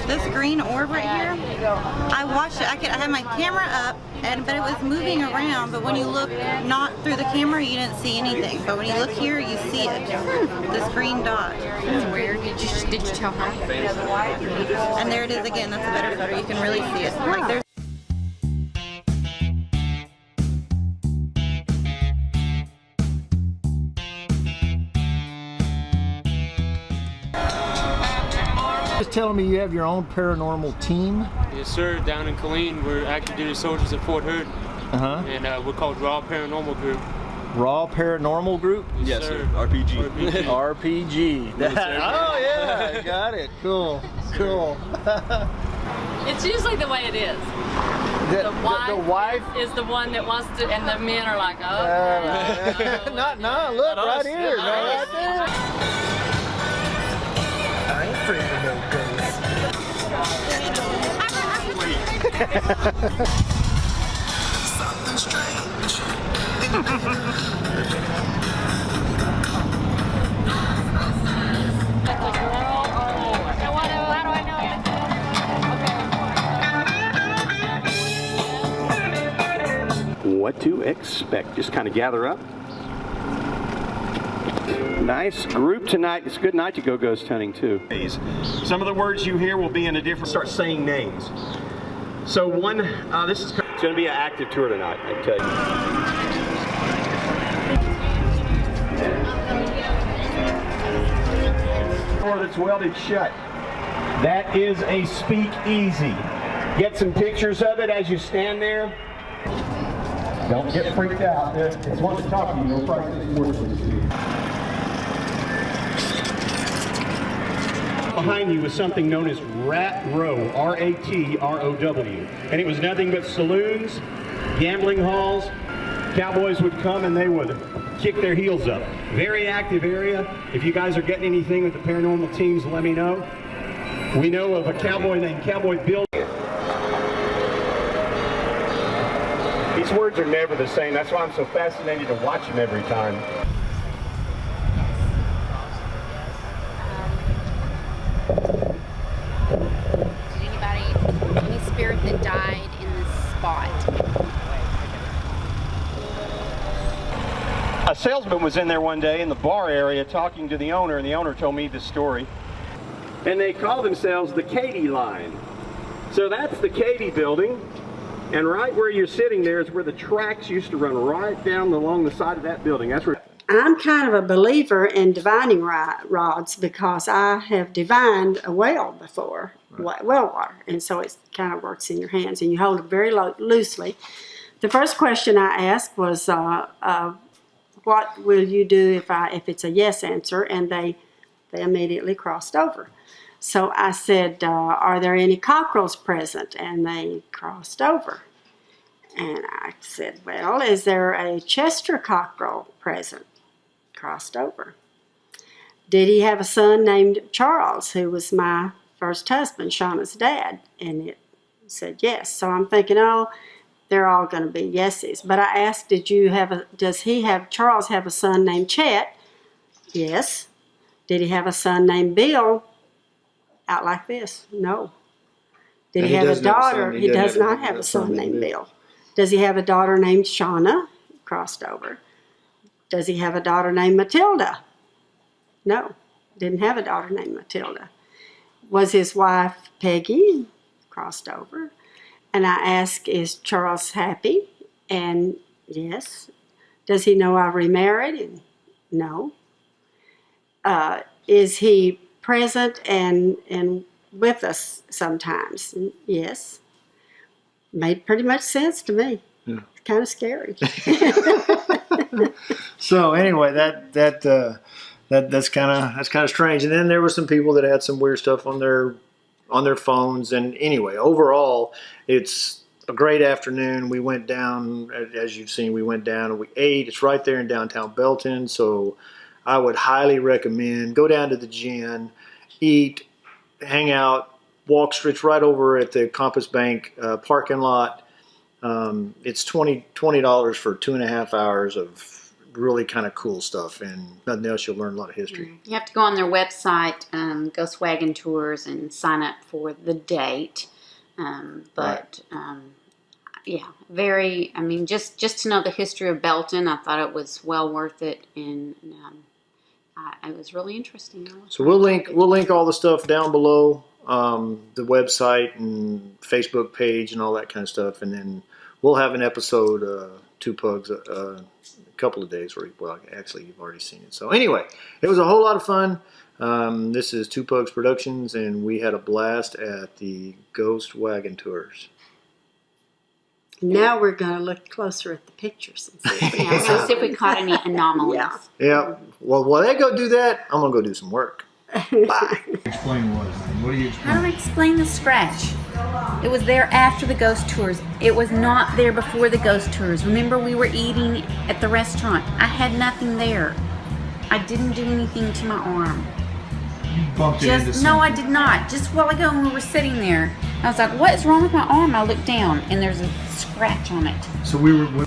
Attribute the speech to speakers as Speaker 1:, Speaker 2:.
Speaker 1: This green orb right here, I watched it. I had my camera up, but it was moving around. But when you look not through the camera, you didn't see anything. But when you look here, you see it. This green dot.
Speaker 2: That's weird. Did you tell her?
Speaker 1: And there it is again. That's a better photo. You can really see it. Like there's.
Speaker 3: Just telling me you have your own paranormal team?
Speaker 4: Yes, sir. Down in Killeen, we're active duty soldiers at Fort Hood. And we're called Raw Paranormal Group.
Speaker 3: Raw Paranormal Group?
Speaker 4: Yes, sir.
Speaker 5: RPG.
Speaker 3: RPG.
Speaker 4: Yes, sir.
Speaker 3: Oh yeah, got it. Cool, cool.
Speaker 2: It's usually the way it is. The wife is the one that wants to, and the men are like, oh.
Speaker 3: No, look right here, right there. I ain't afraid of no ghosts.
Speaker 6: Something strange.
Speaker 2: That's a girl or a boy? How do I know?
Speaker 7: What to expect. Just kind of gather up. Nice group tonight. It's a good night to go ghost hunting too. Some of the words you hear will be in a different. Start saying names. So one, this is it's going to be an active tour tonight. I can tell you. Door that's welded shut. That is a speakeasy. Get some pictures of it as you stand there. Don't get freaked out. It's one to talk to you. You'll probably say more to you. Behind you was something known as Rat Row, R-A-T-R-O-W. And it was nothing but saloons, gambling halls. Cowboys would come and they would kick their heels up. Very active area. If you guys are getting anything with the paranormal teams, let me know. We know of a cowboy named Cowboy Bill. These words are never the same. That's why I'm so fascinated to watch them every time.
Speaker 8: Any spirit that died in this spot?
Speaker 7: A salesman was in there one day in the bar area talking to the owner, and the owner told me this story. And they call themselves the Katy Line. So that's the Katy building, and right where you're sitting there is where the tracks used to run right down along the side of that building. That's where.
Speaker 9: I'm kind of a believer in divining rods because I have divined a well before, well water, and so it kind of works in your hands and you hold it very loosely. The first question I asked was, what will you do if it's a yes answer? And they immediately crossed over. So I said, are there any cockerels present? And they crossed over. And I said, well, is there a Chester cockerel present? Crossed over. Did he have a son named Charles, who was my first husband, Shauna's dad? And it said yes. So I'm thinking, oh, they're all going to be yeses. But I asked, does Charles have a son named Chet? Yes. Did he have a son named Bill? Out like this? No. Did he have a daughter? He does not have a son named Bill. Does he have a daughter named Shauna? Crossed over. Does he have a daughter named Matilda? No, didn't have a daughter named Matilda. Was his wife Peggy? Crossed over. And I asked, is Charles happy? And yes. Does he know I remarried? And no. Is he present and with us sometimes? And yes. Made pretty much sense to me. Yeah. It's kind of scary.
Speaker 3: So anyway, that's kind of strange. And then there were some people that had some weird stuff on their phones. And anyway, overall, it's a great afternoon. We went down, as you've seen, we went down and we ate. It's right there in downtown Belton. So I would highly recommend go down to the gin, eat, hang out, walk streets right over at the Compass Bank parking lot. It's $20 for 2.5 hours of really kind of cool stuff, and nothing else, you'll learn a lot of history.
Speaker 8: You have to go on their website, Ghost Wagon Tours, and sign up for the date. Yeah, very. I mean, just to know the history of Belton, I thought it was well worth it, and it was really interesting.
Speaker 3: So we'll link all the stuff down below, the website and Facebook page and all that kind of stuff, and then we'll have an episode, Two Pugs, a couple of days where, well, actually you've already seen it. So anyway, it was a whole lot of fun. This is Two Pugs Productions, and we had a blast at the Ghost Wagon Tours.
Speaker 9: Now we're going to look closer at the pictures and see if we
Speaker 8: Yeah, so see if we caught any anomalies.
Speaker 3: Yeah. Well, while they go do that, I'm going to go do some work. Bye. Explain what do you explain?
Speaker 5: How do I explain the scratch? It was there after the ghost tours. It was not there before the ghost tours. Remember, we were eating at the restaurant. I had nothing there. I didn't do anything to my arm.
Speaker 3: You bumped it into something.
Speaker 5: No, I did not. Just a while ago when we were sitting there, I was like, what is wrong with my arm? I looked down and there's a scratch on it.
Speaker 3: So we were...